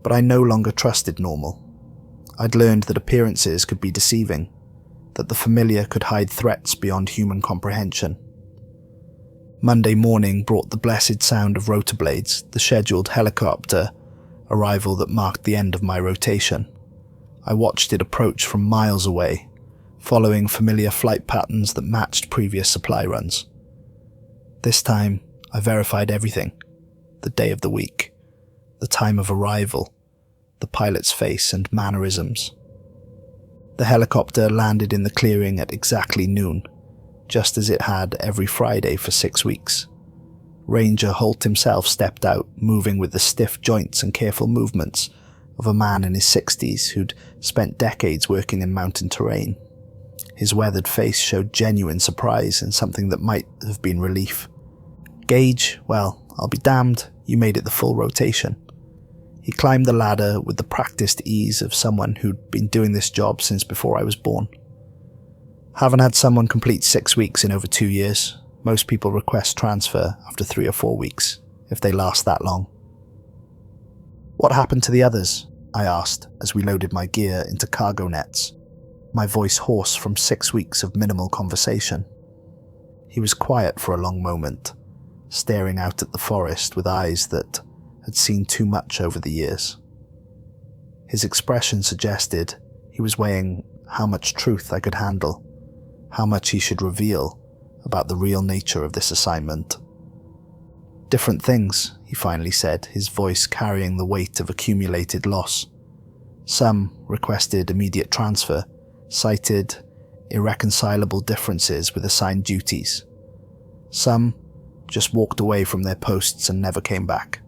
but I no longer trusted normal. I'd learned that appearances could be deceiving, that the familiar could hide threats beyond human comprehension. Monday morning brought the blessed sound of rotor blades, the scheduled helicopter arrival that marked the end of my rotation. I watched it approach from miles away, following familiar flight patterns that matched previous supply runs. This time, I verified everything: the day of the week, the time of arrival, the pilot's face and mannerisms. The helicopter landed in the clearing at exactly noon, just as it had every Friday for 6 weeks. Ranger Holt himself stepped out, moving with the stiff joints and careful movements of a man in his 60s who'd spent decades working in mountain terrain. His weathered face showed genuine surprise and something that might have been relief. "Gage, well, I'll be damned, you made it the full rotation." He climbed the ladder with the practiced ease of someone who'd been doing this job since before I was born. Haven't had someone complete 6 weeks in over 2 years. Most people request transfer after 3 or 4 weeks, if they last that long. "What happened to the others?" I asked as we loaded my gear into cargo nets, my voice hoarse from 6 weeks of minimal conversation. He was quiet for a long moment, staring out at the forest with eyes that had seen too much over the years. His expression suggested he was weighing how much truth I could handle, how much he should reveal about the real nature of this assignment. "Different things," he finally said, his voice carrying the weight of accumulated loss. Some requested immediate transfer, cited irreconcilable differences with assigned duties. Some just walked away from their posts and never came back.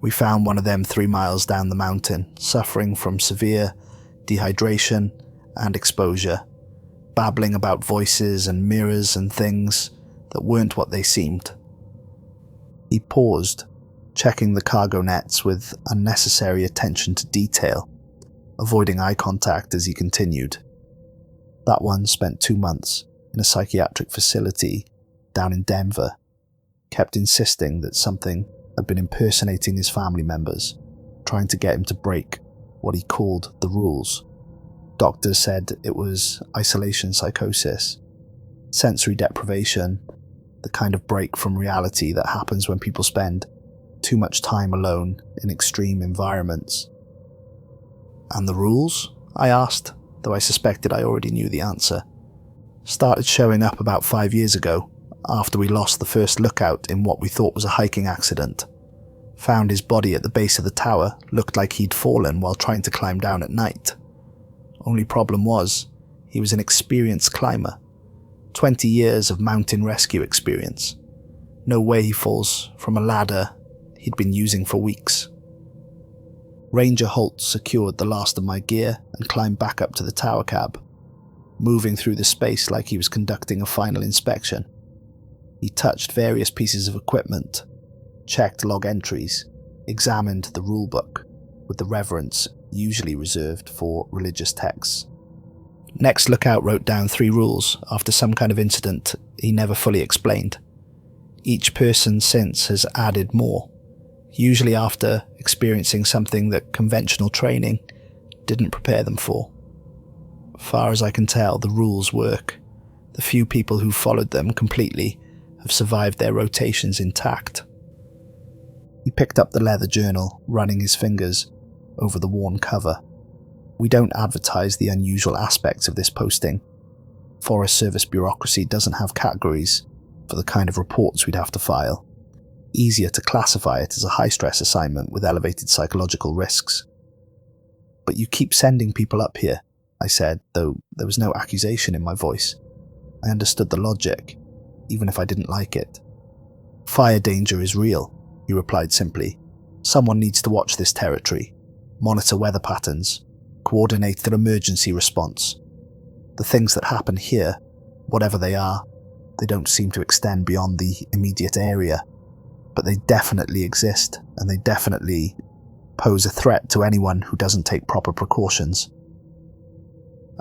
We found one of them 3 miles down the mountain, suffering from severe dehydration, and exposure, babbling about voices and mirrors and things that weren't what they seemed. He paused, checking the cargo nets with unnecessary attention to detail, avoiding eye contact as he continued. That one spent 2 months in a psychiatric facility down in Denver, kept insisting that something had been impersonating his family members, trying to get him to break what he called the rules. Doctors said it was isolation psychosis, sensory deprivation, the kind of break from reality that happens when people spend too much time alone in extreme environments. And the rules? I asked, though I suspected I already knew the answer. Started showing up about 5 years ago, after we lost the first lookout in what we thought was a hiking accident. Found his body at the base of the tower, looked like he'd fallen while trying to climb down at night. Only problem was, he was an experienced climber. 20 years of mountain rescue experience. No way he falls from a ladder he'd been using for weeks. Ranger Holt secured the last of my gear and climbed back up to the tower cab, moving through the space like he was conducting a final inspection. He touched various pieces of equipment, checked log entries, examined the rulebook with the reverence usually reserved for religious texts. Next lookout wrote down 3 rules after some kind of incident he never fully explained. Each person since has added more, usually after experiencing something that conventional training didn't prepare them for. Far as I can tell, the rules work. The few people who followed them completely have survived their rotations intact. He picked up the leather journal, running his fingers over the worn cover. We don't advertise the unusual aspects of this posting. Forest Service bureaucracy doesn't have categories for the kind of reports we'd have to file. Easier to classify it as a high-stress assignment with elevated psychological risks. But you keep sending people up here, I said, though there was no accusation in my voice. I understood the logic, even if I didn't like it. Fire danger is real, he replied simply. Someone needs to watch this territory, monitor weather patterns, coordinate their emergency response. The things that happen here, whatever they are, they don't seem to extend beyond the immediate area, but they definitely exist, and they definitely pose a threat to anyone who doesn't take proper precautions.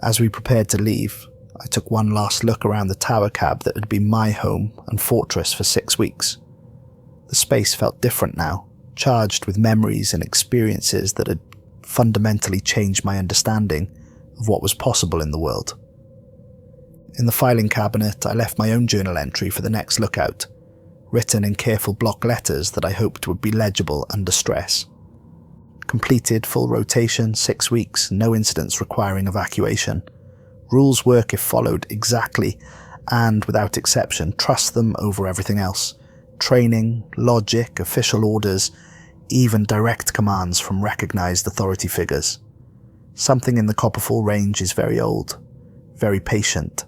As we prepared to leave, I took one last look around the tower cab that had been my home and fortress for 6 weeks. The space felt different now, charged with memories and experiences that had fundamentally changed my understanding of what was possible in the world. In the filing cabinet, I left my own journal entry for the next lookout, written in careful block letters that I hoped would be legible under stress. Completed full rotation, 6 weeks, no incidents requiring evacuation. Rules work if followed exactly and without exception. Trust them over everything else. Training, logic, official orders, even direct commands from recognized authority figures. Something in the Copperfall Range is very old, very patient,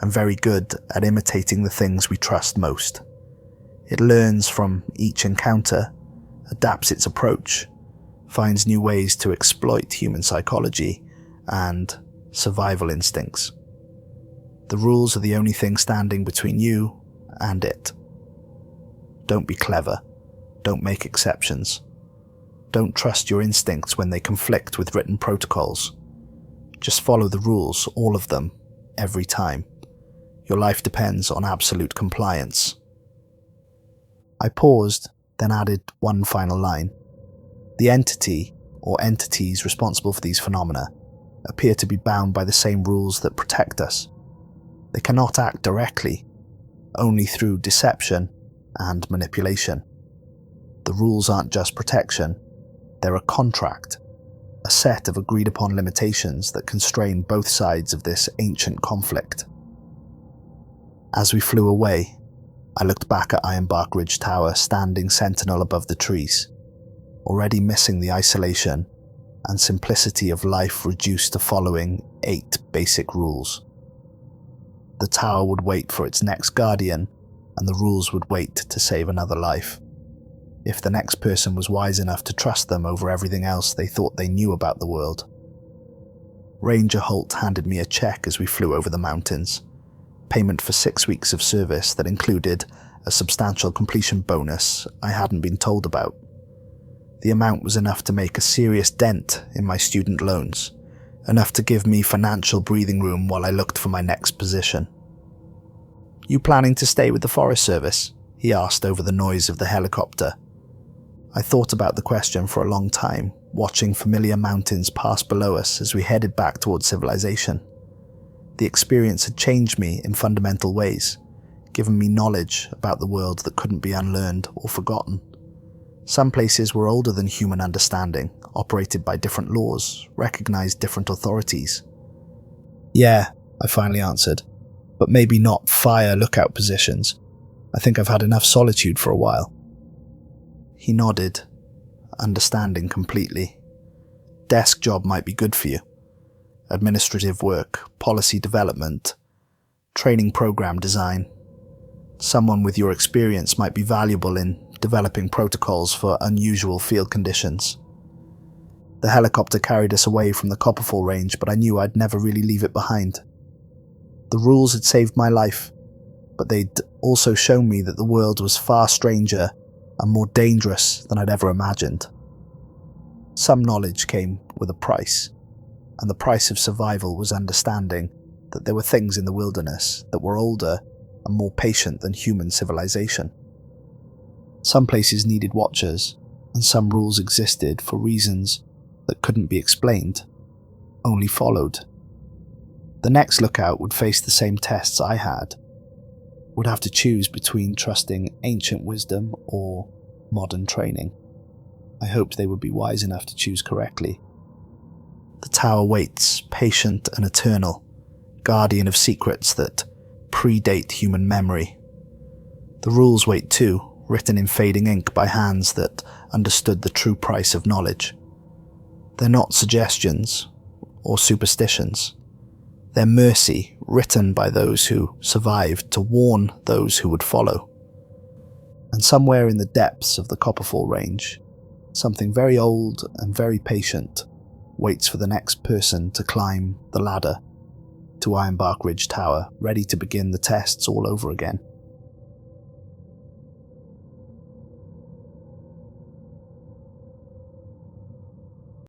and very good at imitating the things we trust most. It learns from each encounter, adapts its approach, finds new ways to exploit human psychology and survival instincts. The rules are the only thing standing between you and it. Don't be clever. Don't make exceptions. Don't trust your instincts when they conflict with written protocols. Just follow the rules, all of them, every time. Your life depends on absolute compliance. I paused, then added one final line. The entity, or entities responsible for these phenomena, appear to be bound by the same rules that protect us. They cannot act directly, only through deception and manipulation. The rules aren't just protection, they're a contract, a set of agreed-upon limitations that constrain both sides of this ancient conflict. As we flew away, I looked back at Ironbark Ridge Tower standing sentinel above the trees, already missing the isolation and simplicity of life reduced to following 8 basic rules. The tower would wait for its next guardian, and the rules would wait to save another life. If the next person was wise enough to trust them over everything else they thought they knew about the world. Ranger Holt handed me a check as we flew over the mountains. Payment for 6 weeks of service that included a substantial completion bonus I hadn't been told about. The amount was enough to make a serious dent in my student loans, enough to give me financial breathing room while I looked for my next position. "You planning to stay with the Forest Service?" he asked over the noise of the helicopter. I thought about the question for a long time, watching familiar mountains pass below us as we headed back towards civilization. The experience had changed me in fundamental ways, given me knowledge about the world that couldn't be unlearned or forgotten. Some places were older than human understanding, operated by different laws, recognized different authorities. "Yeah," I finally answered, "but maybe not fire lookout positions. I think I've had enough solitude for a while." He nodded, understanding completely. "Desk job might be good for you. Administrative work, policy development, training program design. Someone with your experience might be valuable in developing protocols for unusual field conditions." The helicopter carried us away from the Copperfall Range, but I knew I'd never really leave it behind. The rules had saved my life, but they'd also shown me that the world was far stranger and more dangerous than I'd ever imagined. Some knowledge came with a price, and the price of survival was understanding that there were things in the wilderness that were older and more patient than human civilization. Some places needed watchers, and some rules existed for reasons that couldn't be explained, only followed. The next lookout would face the same tests I had, would have to choose between trusting ancient wisdom or modern training. I hoped they would be wise enough to choose correctly. The tower waits, patient and eternal, guardian of secrets that predate human memory. The rules wait too, written in fading ink by hands that understood the true price of knowledge. They're not suggestions or superstitions. They're mercy, written by those who survived to warn those who would follow. And somewhere in the depths of the Copperfall Range, something very old and very patient waits for the next person to climb the ladder to Ironbark Ridge Tower, ready to begin the tests all over again.